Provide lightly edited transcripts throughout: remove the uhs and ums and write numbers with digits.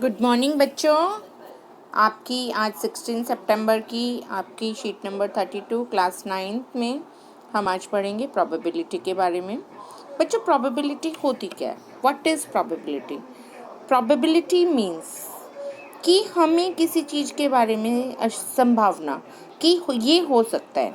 Good morning बच्चों। आपकी आज 16 सितंबर की आपकी शीट नंबर 32 क्लास 9 में हम आज पढ़ेंगे प्रोबेबिलिटी के बारे में। बच्चों, प्रोबेबिलिटी होती क्या है? What is probability? Probability means कि हमें किसी चीज़ के बारे में संभावना कि ये हो सकता है।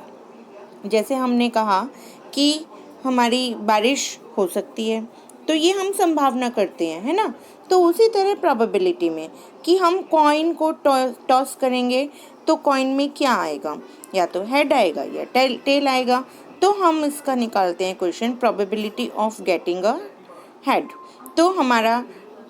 जैसे हमने कहा कि हमारी बारिश हो सकती है, तो ये हम संभावना करते हैं, है ना। तो उसी तरह प्रोबेबिलिटी में कि हम कॉइन को टॉस करेंगे तो कॉइन में क्या आएगा, या तो हेड आएगा या टेल आएगा। तो हम इसका निकालते हैं question, probability of getting a head. तो हमारा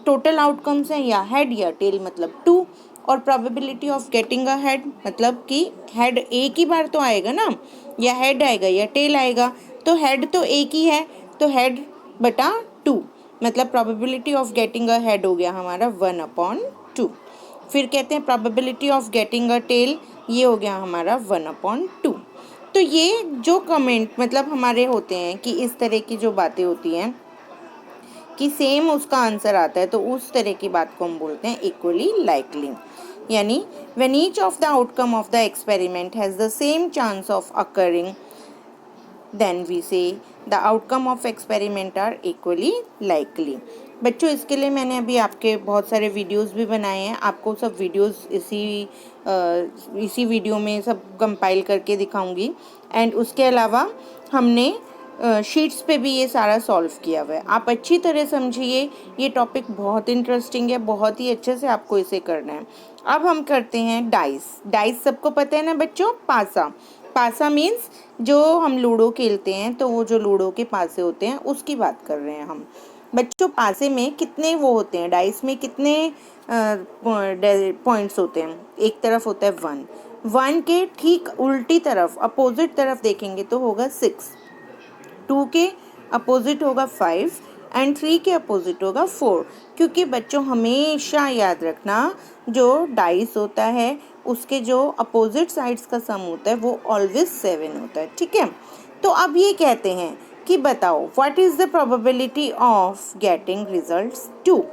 टोटल आउटकम्स है या हेड या टेल, मतलब 2। और probability of getting a head मतलब कि हेड एक ही बार तो आएगा ना, या हेड आएगा या टेल आएगा। तो हेड तो एक ही है, तो हेड बटा 2, मतलब probability of getting a head हो गया हमारा 1/2। फिर कहते हैं probability of getting a tail, ये हो गया हमारा 1/2। तो ये जो कमेंट मतलब हमारे होते हैं कि इस तरह की जो बातें होती हैं कि सेम उसका आंसर आता है, तो उस तरह की बात को हम बोलते हैं इक्वली लाइकली। यानी when each of the outcome of the experiment has the same chance of occurring, then we say the outcome of experiment are equally likely. बच्चों, इसके लिए मैंने अभी आपके बहुत सारे वीडियोस भी बनाए हैं। आपको सब वीडियोस इसी वीडियो में सब कंपाइल करके दिखाऊंगी। एंड उसके अलावा हमने शीट्स पे भी ये सारा सॉल्व किया हुआ है। आप अच्छी तरह समझिए, ये टॉपिक बहुत इंटरेस्टिंग है, बहुत ही अच्छे से आपको इसे करना है। अब हम करते हैं डाइस। डाइस सबको पता है ना बच्चों, पासा। पासा मीन्स जो हम लूडो खेलते हैं, तो वो जो लूडो के पासे होते हैं उसकी बात कर रहे हैं हम। बच्चों, पासे में कितने वो होते हैं, डाइस में कितने पॉइंट्स होते हैं? एक तरफ होता है 1। 1 के ठीक उल्टी तरफ, अपोजिट तरफ देखेंगे तो होगा 6। 2 के अपोजिट होगा 5 एंड 3 के अपोजिट होगा 4। क्योंकि बच्चों हमेशा याद रखना, जो डाइस होता है उसके जो अपोजिट साइड्स का सम होता है वो ऑलवेज 7 होता है, ठीक है। तो अब ये कहते हैं कि बताओ what is the probability of getting results 2।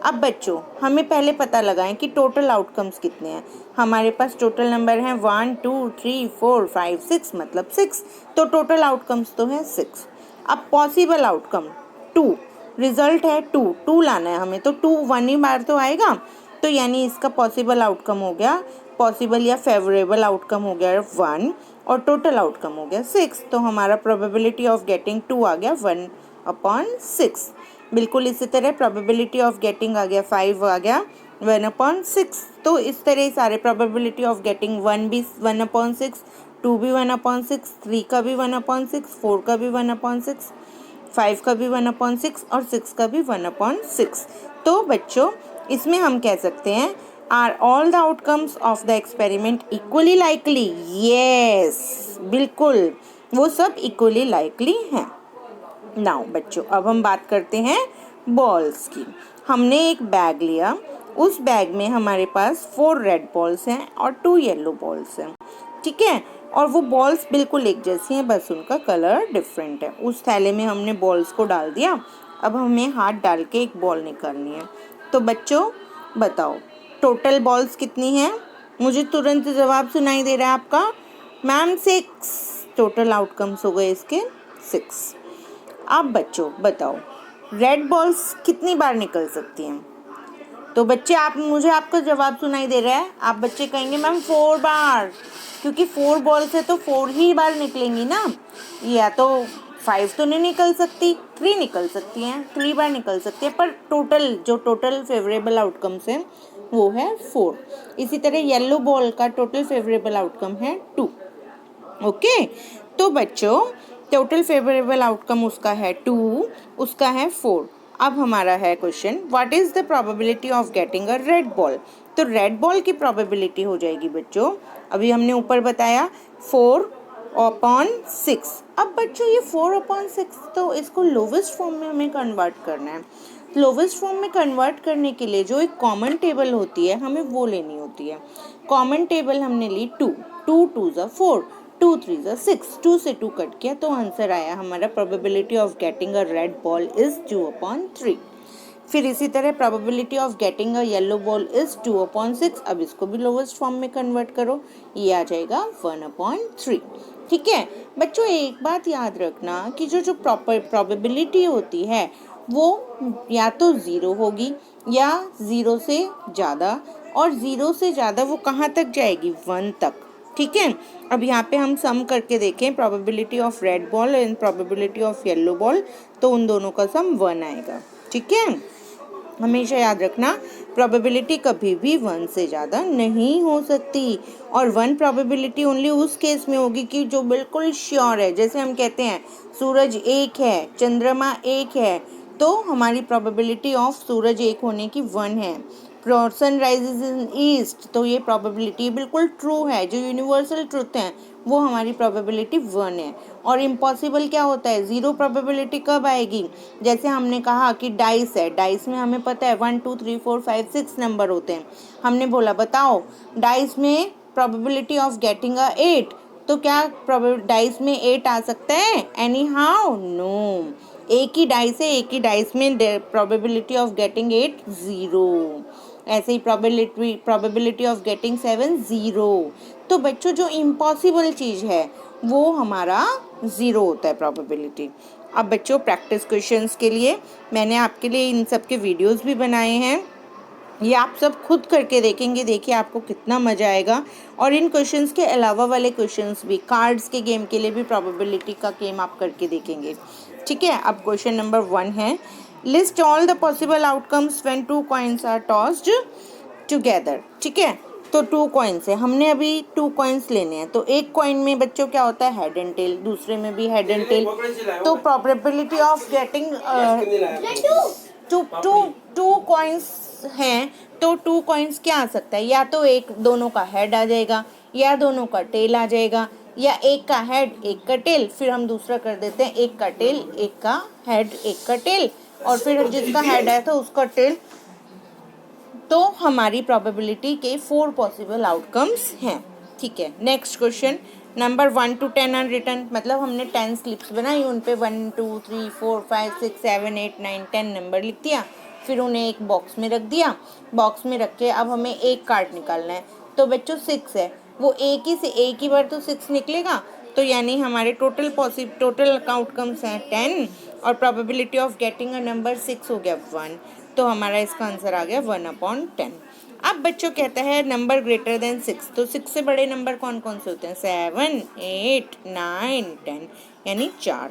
अब बच्चों हमें पहले पता लगाएं कि टोटल आउटकम्स कितने हैं। हमारे पास टोटल नंबर हैं 1 2 3 4 5 6, मतलब 6। तो टोटल आउटकम्स तो है 6। अब पॉसिबल आउटकम 2, रिजल्ट है 2, 2 लाना है हमें, तो 2 1 ही बार तो आएगा। तो यानी इसका पॉसिबल आउटकम हो गया, पॉसिबल या फेवरेबल आउटकम हो गया 1 और टोटल आउटकम हो गया 6। तो हमारा प्रोबेबिलिटी ऑफ गेटिंग 2 आ गया 1/6। बिल्कुल इसी तरह प्रोबेबिलिटी ऑफ गेटिंग आ गया 5 आ गया 1/6। तो इस तरह सारे प्रोबेबिलिटी ऑफ गेटिंग 1 भी 1/6, 2 भी 1/6, 3 का भी 1/6, 4 का भी 1/6, 5 का भी 1/6 और 6 का भी 1/6। तो बच्चों इसमें हम कह सकते हैं, are all the outcomes of the experiment equally likely? Yes, बिल्कुल वो सब इक्वली लाइकली हैं। नाउ बच्चों अब हम बात करते हैं बॉल्स की। हमने एक बैग लिया, उस बैग में हमारे पास 4 रेड बॉल्स हैं और 2 येलो बॉल्स हैं, ठीक है। और वो बॉल्स बिल्कुल एक जैसी हैं, बस उनका कलर डिफरेंट है। उस थैले में हमने बॉल्स को डाल दिया। अब हमें हाथ डाल के एक बॉल निकालनी है। तो बच्चों बताओ टोटल बॉल्स कितनी हैं? मुझे तुरंत जवाब सुनाई दे रहा है आपका, मैम 6। टोटल आउटकम्स हो गए इसके 6। अब बच्चों बताओ रेड बॉल्स कितनी बार निकल सकती हैं? तो बच्चे मुझे आपका जवाब सुनाई दे रहा है। आप बच्चे कहेंगे मैम 4 बार, क्योंकि 4 बॉल्स है तो 4 ही बार निकलेंगी ना। या तो 5 तो नहीं निकल सकती, 3 निकल सकती हैं, 3 बार निकल सकती है। पर टोटल फेवरेबल आउटकम्स है वो है 4। इसी तरह येलो बॉल का टोटल फेवरेबल आउटकम है 2। ओके, तो बच्चों टोटल फेवरेबल आउटकम उसका है 2, उसका है 4। अब हमारा है question, what is the probability of getting a red ball? तो रेड बॉल की प्रोबेबिलिटी हो जाएगी बच्चों, अभी हमने ऊपर बताया 4/6। अब बच्चों ये 4/6, तो इसको लोवेस्ट फॉर्म में हमें कन्वर्ट करना है। लोवेस्ट फॉर्म में कन्वर्ट करने के लिए जो एक कॉमन टेबल होती है हमें वो लेनी होती है। कॉमन टेबल हमने ली 2, 2 2 ज़ा 4, 2 3 ज़ा 6, 2 से 2 कट किया तो आंसर आया हमारा probability of getting a red ball is 2/3। फिर इसी तरह probability of getting a yellow ball is 2/6। अब इसको भी लोवेस्ट फॉर्म में कन्वर्ट करो, ये आ जाएगा 1/3। ठीक है बच्चों, एक बात याद रखना कि जो जो प्रॉपर प्रोबेबिलिटी होती है वो या तो 0 होगी या 0 से ज़्यादा, और 0 से ज़्यादा वो कहाँ तक जाएगी, 1 तक। ठीक है, अब यहाँ पे हम सम करके देखें probability of red ball and probability of yellow ball, तो उन दोनों का सम 1 आएगा। ठीक है, हमेशा याद रखना प्रोबेबिलिटी कभी भी 1 से ज़्यादा नहीं हो सकती, और 1 प्रोबेबिलिटी ओनली उस केस में होगी कि जो बिल्कुल श्योर है। जैसे हम कहते हैं सूरज एक है, चंद्रमा एक है, तो हमारी प्रोबेबिलिटी ऑफ सूरज एक होने की 1 है। सन राइजेज इन ईस्ट, तो ये प्रोबेबिलिटी बिल्कुल ट्रू है, जो यूनिवर्सल ट्रुथ है वो हमारी प्रोबेबिलिटी 1 है। और इम्पॉसिबल क्या होता है, 0 प्रोबेबिलिटी कब आएगी, जैसे हमने कहा कि डाइस है, डाइस में हमें पता है 1 2 3 4 5 6 नंबर होते हैं। हमने बोला बताओ डाइस में प्रोबेबिलिटी ऑफ गेटिंग अ 8, तो क्या डाइस में 8 आ सकता है एनी हाउ, नो। एक ही डाइस है, एक ही डाइस में प्रोबेबिलिटी ऑफ गेटिंग 8 0, ऐसे ही प्रोबेबिलिटी ऑफ गेटिंग 7 0। तो बच्चों जो इम्पॉसिबल चीज़ है वो हमारा 0 होता है प्रोबेबिलिटी। अब बच्चों प्रैक्टिस क्वेश्चंस के लिए मैंने आपके लिए इन सब के वीडियोस भी बनाए हैं, ये आप सब खुद करके देखेंगे, देखिए आपको कितना मज़ा आएगा। और इन क्वेश्चंस के अलावा वाले क्वेश्चंस भी, कार्ड्स के गेम के लिए भी प्रोबेबिलिटी का गेम आप करके देखेंगे। ठीक है, अब क्वेश्चन नंबर 1 है, list all the possible outcomes when 2 coins are tossed together. ठीक है, तो 2 कॉइन्स है, हमने अभी 2 कॉइन्स लेने हैं, तो एक कॉइन में बच्चों क्या होता है, हेड एंड टेल, दूसरे में भी हेड एंड टेल। तो probability of getting two coins हैं, तो 2 कॉइन्स क्या आ सकता है, या तो एक दोनों का हेड आ जाएगा, या दोनों का टेल आ जाएगा, या एक का हेड एक का टेल, फिर हम दूसरा कर देते हैं एक का टेल एक का हेड एक का टेल, और फिर जिसका हेड है तो उसका टेल। तो हमारी प्रोबेबिलिटी के 4 पॉसिबल आउटकम्स हैं। ठीक है, next question number 1 to 10 unwritten, मतलब हमने 10 स्लिप्स बनाई, उन पे 1 2 3 4 5 6 7 8 9 10 नंबर लिख दिया, फिर उन्हें एक बॉक्स में रख दिया। बॉक्स में रख के अब हमें एक कार्ड निकालना है, तो बच्चों 6 है, वो एक ही बार तो 6 निकलेगा, तो यानी हमारे टोटल आउटकम्स हैं 10, और probability of getting a number 6 हो गया 1, तो हमारा इसका आंसर आ गया 1/10। अब बच्चों कहता है नंबर ग्रेटर देन 6, तो 6 से बड़े नंबर कौन कौन से होते हैं, 7 8 9 10, यानी 4।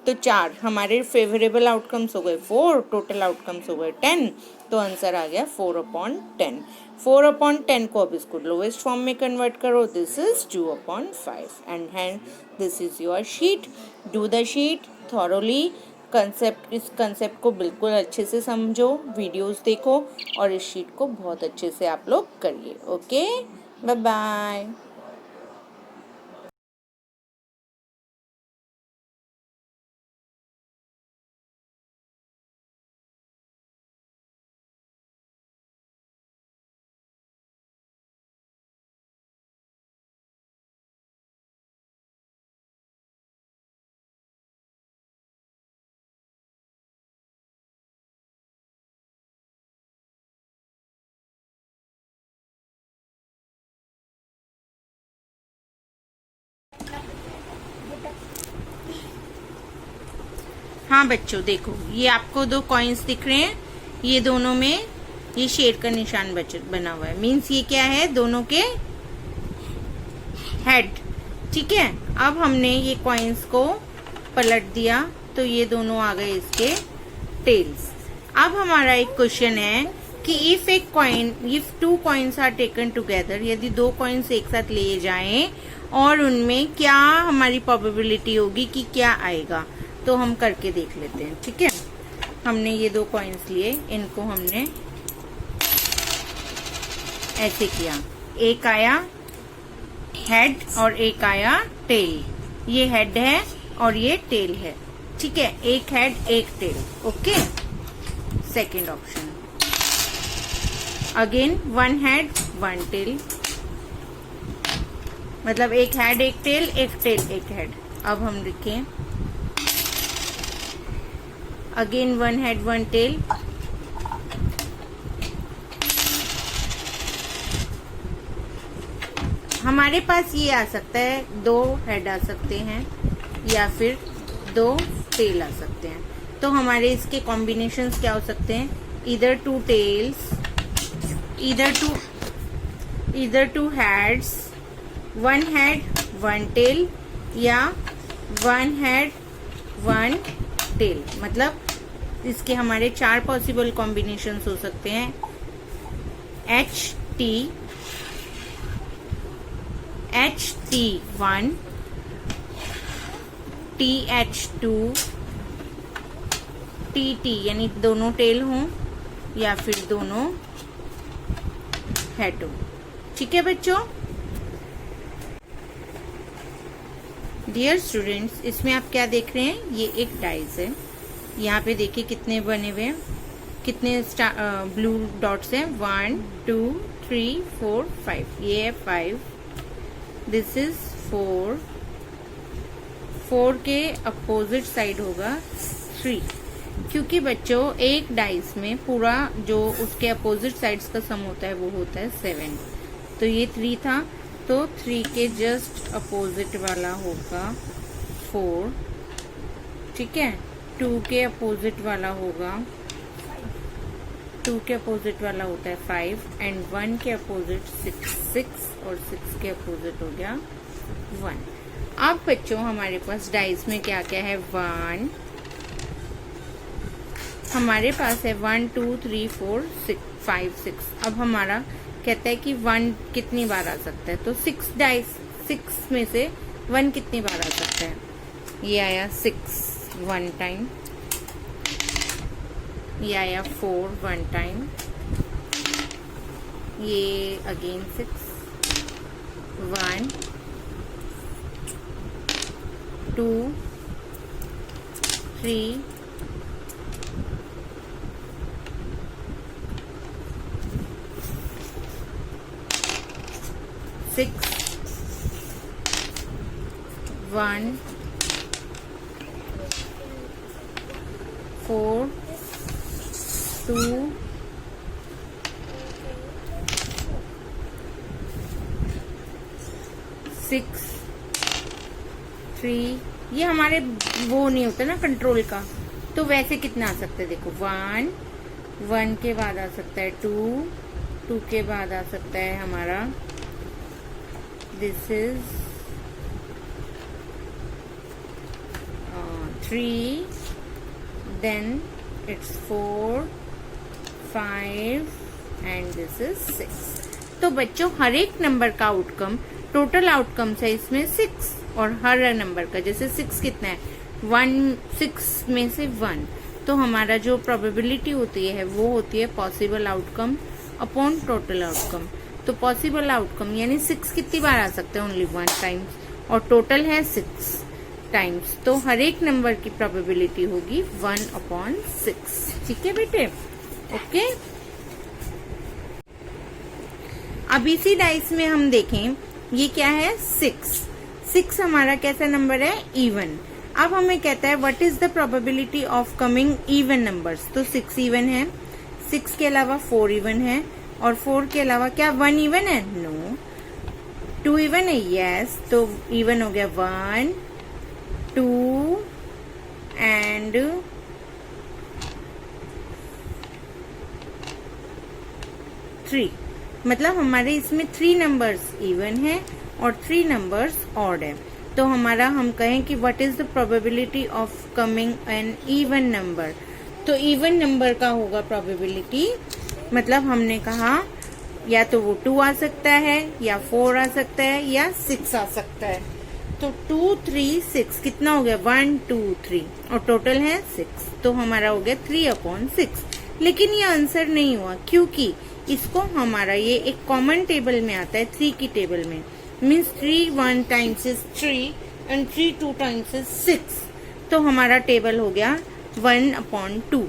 तो 4 हमारे फेवरेबल आउटकम्स हो गए 4, टोटल आउटकम्स हो गए 10, तो आंसर आ गया 4/10। 4/10 को अब इसको लोएस्ट फॉर्म में कन्वर्ट करो, this is 2/5 and hand this is your sheet. Do the sheet thoroughly, इस कंसेप्ट को बिल्कुल अच्छे से समझो, वीडियोस देखो, और इस शीट को बहुत अच्छे से आप लोग करिए। Okay, bye bye. हाँ बच्चों देखो, ये आपको 2 कॉइन्स दिख रहे हैं, ये दोनों में ये शेर का निशान बना हुआ है, मीन्स ये क्या है, दोनों के हेड। ठीक है, अब हमने ये कॉइन्स को पलट दिया, तो ये दोनों आ गए इसके टेल्स। अब हमारा एक क्वेश्चन है कि if 2 coins are taken together, यदि 2 कॉइन्स एक साथ लिए जाएं और उनमें क्या हमारी प्रोबेबिलिटी होगी कि क्या आएगा, तो हम करके देख लेते हैं। ठीक है, हमने ये 2 कॉइन्स लिए, इनको हमने ऐसे किया, एक आया हेड और एक आया टेल, ये हेड है और ये टेल है। ठीक है, एक हेड एक tail. Okay, second option again 1 head 1 tail, मतलब एक हेड एक टेल एक हेड। अब हम लिखें अगेन 1 हेड 1 टेल, हमारे पास ये आ सकता है, 2 हेड आ सकते हैं या फिर 2 टेल आ सकते हैं। तो हमारे इसके कॉम्बिनेशंस क्या हो सकते हैं? इधर 2 टेल्स, इधर 2 हेड्स, 1 हेड 1 टेल, या 1 हेड 1 टेल। मतलब इसके हमारे 4 पॉसिबल कॉम्बिनेशंस हो सकते हैं। HT1, TH2, TT यानी दोनों टेल हों या फिर दोनों हेड हो। ठीक है बच्चों। डियर स्टूडेंट्स, इसमें आप क्या देख रहे हैं? ये एक डाइस है। यहाँ पे देखिए कितने बने हुए हैं, कितने ब्लू डॉट्स हैं। 1 2 3 4 5। ये है 5, दिस इज 4 के अपोजिट साइड होगा 3, क्योंकि बच्चों एक डाइस में पूरा जो उसके अपोजिट साइड्स का सम होता है वो होता है 7। तो ये 3 था, तो 3 के जस्ट अपोजिट वाला होगा 4। ठीक है। 2 के अपोजिट वाला होगा 2 के अपोजिट वाला होता है 5, एंड 1 के अपोजिट 6 और 6 के अपोजिट हो गया 1। अब बच्चों हमारे पास डाइस में क्या क्या है? 1, हमारे पास है 1 2 3 4 5 6। अब हमारा कहता है कि 1 कितनी बार आ सकता है, तो 6 डाइस, 6 में से 1 कितनी बार आ सकता है? ये आया 6 1 टाइम, ये आया 4 1 टाइम, ये अगेन 6 1 2 3 6 1 4 2 6 3। ये हमारे वो नहीं होता ना कंट्रोल का, तो वैसे कितना आ सकता है? देखो 1 के बाद आ सकता है 2 के बाद आ सकता है हमारा this is 3, then it's 4 5 and this is 6। तो बच्चों हर एक नंबर का आउटकम, टोटल आउटकम है इसमें 6, और हर नंबर का, जैसे 6 कितना है? 6 में से 1, तो हमारा जो प्रोबेबिलिटी होती है वो होती है possible outcome upon total outcome. तो पॉसिबल आउटकम यानी 6 कितनी बार आ सकते हैं? ओनली 1 टाइम्स, और टोटल है 6 टाइम्स। तो हर एक नंबर की प्रोबेबिलिटी होगी 1/6। ठीक है बेटे, ओके। अब इसी डाइस में हम देखें, ये क्या है? 6 हमारा कैसा नंबर है? इवन। अब हमें कहता है what is the probability of coming even numbers. तो 6 इवन है, 6 के अलावा 4 इवन है, और 4 के अलावा क्या 1 इवन है? नो। 2 इवन है? यस। तो इवन हो गया 1 2 एंड 3। मतलब हमारे इसमें 3 नंबर्स इवन है और 3 नंबर्स ऑड है। तो हमारा हम कहें कि what is the probability of coming an even number. तो इवन नंबर का होगा प्रोबेबिलिटी, मतलब हमने कहा या तो वो 2 आ सकता है, या 4 आ सकता है, या 6 आ सकता है। तो 2 3 6 कितना हो गया? 1 2 3, और टोटल है 6, तो हमारा हो गया 3/6। लेकिन ये आंसर नहीं हुआ, क्योंकि इसको हमारा ये एक कॉमन टेबल में आता है, 3 की टेबल में। Means 3 1 times is 3 and 3 2 times is 6। तो हमारा टेबल हो गया 1/2।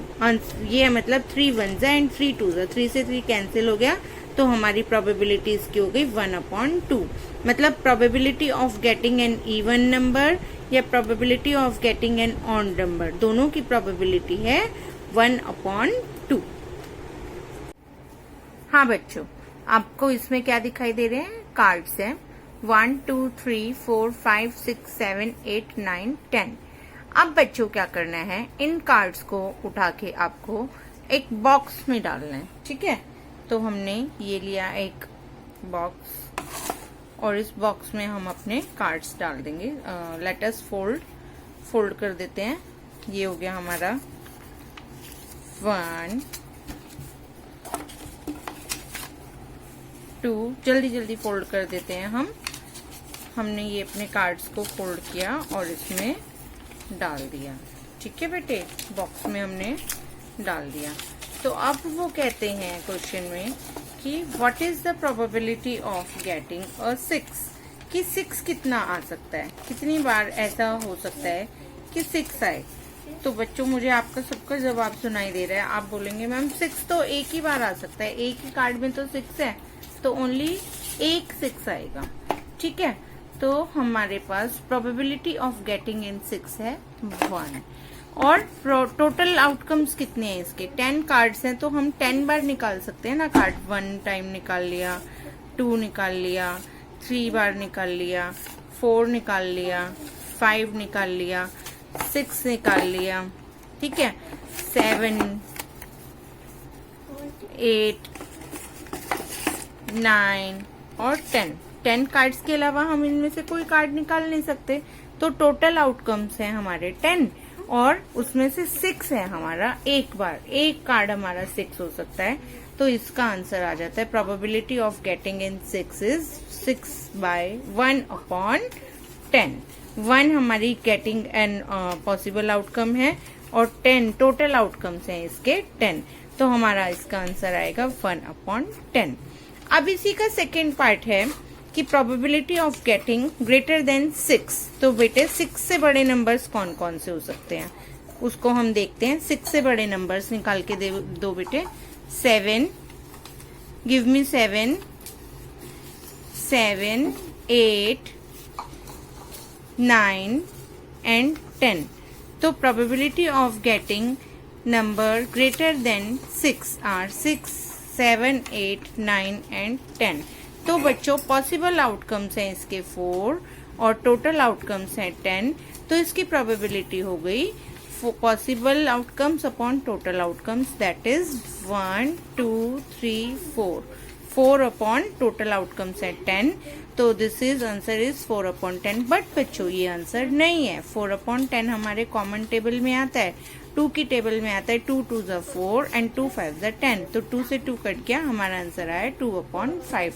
ये मतलब 3 1 एंड 3 2, 3 से 3 कैंसिल हो गया, तो हमारी प्रोबेबिलिटी इसकी हो गई 1/2। मतलब probability of getting an even number या probability of getting an odd number, दोनों की प्रोबेबिलिटी है 1/2। हाँ बच्चों, आपको इसमें क्या दिखाई दे रहे हैं? कार्ड्स हैं। 1 2 3 4 5 6 7 8 9 10। अब बच्चों क्या करना है, इन कार्ड्स को उठा के आपको एक बॉक्स में डालना है, ठीक है। तो हमने ये लिया एक बॉक्स और इस बॉक्स में हम अपने कार्ड्स डाल देंगे। लेट अस फोल्ड कर देते हैं। ये हो गया हमारा 1 2, जल्दी फोल्ड कर देते हैं हमने ये अपने कार्ड्स को फोल्ड किया और इसमें डाल दिया, ठीक है बेटे, बॉक्स में हमने डाल दिया। तो अब वो कहते हैं क्वेश्चन में कि what is the probability of getting अ 6, कि 6 कितना आ सकता है, कितनी बार ऐसा हो सकता है कि 6 आए। तो बच्चों मुझे आपका सबका जवाब सुनाई दे रहा है। आप बोलेंगे मैम 6 तो एक ही बार आ सकता है, एक ही कार्ड में तो 6 है, तो ओनली एक 6 आएगा, ठीक है। तो हमारे पास प्रोबेबिलिटी ऑफ गेटिंग इन 6 है 1। और टोटल आउटकम्स कितने हैं इसके, 10 कार्ड्स हैं, तो हम 10 बार निकाल सकते हैं ना कार्ड। 1 टाइम निकाल लिया, 2 निकाल लिया, 3 बार निकाल लिया, 4 निकाल लिया, 5 निकाल लिया, 6 निकाल लिया, ठीक है, 7 8 9 और 10 कार्ड्स के अलावा हम इनमें से कोई कार्ड निकाल नहीं सकते। तो टोटल आउटकम्स हैं हमारे 10 और उसमें से 6 है हमारा, एक बार एक कार्ड हमारा 6 हो सकता है। तो इसका आंसर आ जाता है probability of getting in 6 is 6/1/10। 1 हमारी गेटिंग एन पॉसिबल आउटकम है और 10 टोटल आउटकम्स हैं इसके 10। तो हमारा इसका आंसर आएगा 1/10। अब इसी का सेकेंड पार्ट है कि probability of getting greater than 6। तो बेटे 6 से बड़े नंबर्स कौन कौन से हो सकते हैं, उसको हम देखते हैं। 6 से बड़े नंबर्स निकाल के दो बेटे। 7, गिव मी 7, 8 9 एंड 10। तो probability of getting number greater than 6 are 6, 7, 8, 9 and 10। तो बच्चों पॉसिबल आउटकम्स हैं इसके 4 और टोटल आउटकम्स हैं 10। तो इसकी प्रोबेबिलिटी हो गई possible outcomes upon total outcomes, that is 1 2 3 4 upon total outcomes है 10। तो this is answer is 4/10। But बच्चों ये आंसर नहीं है। 4/10 हमारे कॉमन टेबल में आता है, 2 की टेबल में आता है 2 2s are 4 and 2 5s are 10। तो 2 से 2 कट गया, हमारा आंसर आया 2/5।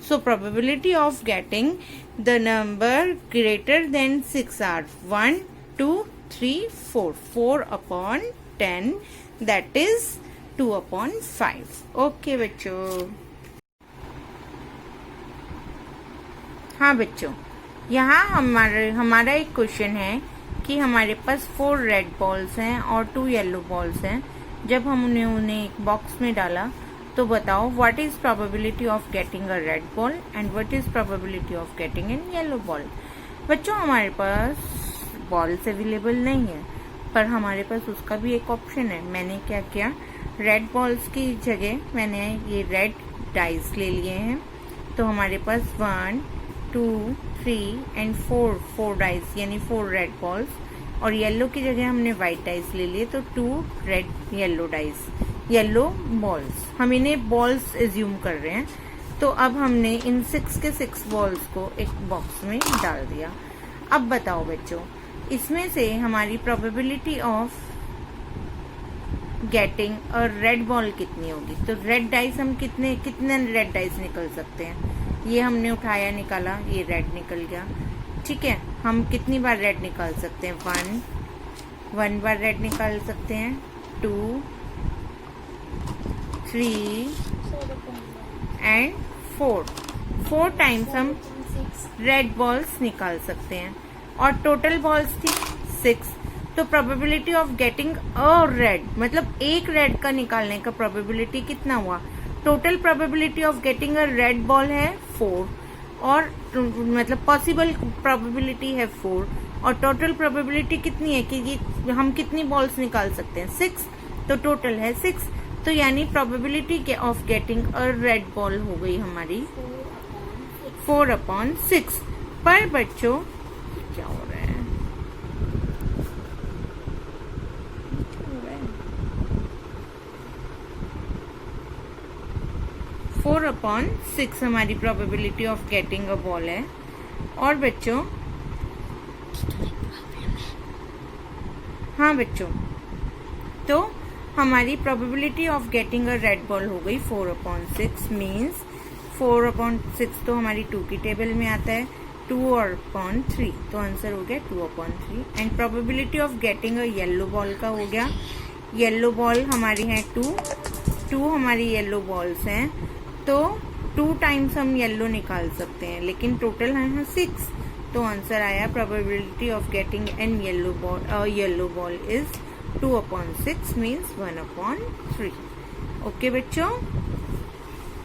So probability of getting the number greater than 6 are 1 2 3 4 4/10, that is 2/5। Okay बच्चों। हाँ बच्चों, यहाँ हमारा एक क्वेश्चन है कि हमारे पास 4 रेड बॉल्स हैं और 2 येलो बॉल्स हैं। जब हम उन्हें एक बॉक्स में डाला तो बताओ what is probability of getting a red ball and what is probability of getting N yellow ball. बच्चों हमारे पास बॉल्स अवेलेबल नहीं है, पर हमारे पास उसका भी एक ऑप्शन है। मैंने क्या किया, रेड बॉल्स की जगह मैंने ये रेड डाइस ले लिए हैं। तो हमारे पास 1 2 3 एंड 4 डाइस यानी 4 रेड बॉल्स, और येलो की जगह हमने व्हाइट डाइस ले लिए, तो 2 रेड येलो बॉल्स। हम इन्हें बॉल्स एज्यूम कर रहे हैं। तो अब हमने इन 6 के 6 बॉल्स को एक बॉक्स में डाल दिया। अब बताओ बच्चों, इसमें से हमारी probability of getting a red ball कितनी होगी। तो रेड डाइस हम कितने रेड डाइस निकल सकते हैं। ये हमने उठाया, निकाला, ये रेड निकल गया, ठीक है। हम कितनी बार रेड निकाल सकते हैं, 1 बार रेड निकाल सकते हैं, 2 3 एंड 4 टाइम्स हम रेड बॉल्स निकाल सकते हैं। और टोटल बॉल्स थी 6। तो probability of getting a red, मतलब एक रेड का निकालने का प्रोबेबिलिटी कितना हुआ। Total probability of getting a red ball है 4, और मतलब पॉसिबल प्रोबेबिलिटी है 4, और टोटल प्रोबेबिलिटी कितनी है कि हम कितनी बॉल्स निकाल सकते हैं, 6। तो टोटल है 6। तो यानी probability of getting a red ball हो गई हमारी 4/6। पर बच्चों क्या हो रहा है, 4/6 हमारी probability of getting a ball है। और बच्चों हाँ बच्चों, तो हमारी probability of getting a red ball हो गई 4/6। मीन्स 4/6 तो हमारी 2 की टेबल में आता है, 2/3, तो आंसर हो गया 2/3। And probability of getting a yellow ball का हो गया, येलो बॉल हमारी है 2 हमारी येलो बॉल्स हैं, तो 2 टाइम्स हम येलो निकाल सकते हैं, लेकिन टोटल है 6, तो आंसर आया probability of getting N yellow ball is 2/6 means 1/3। Okay बच्चों।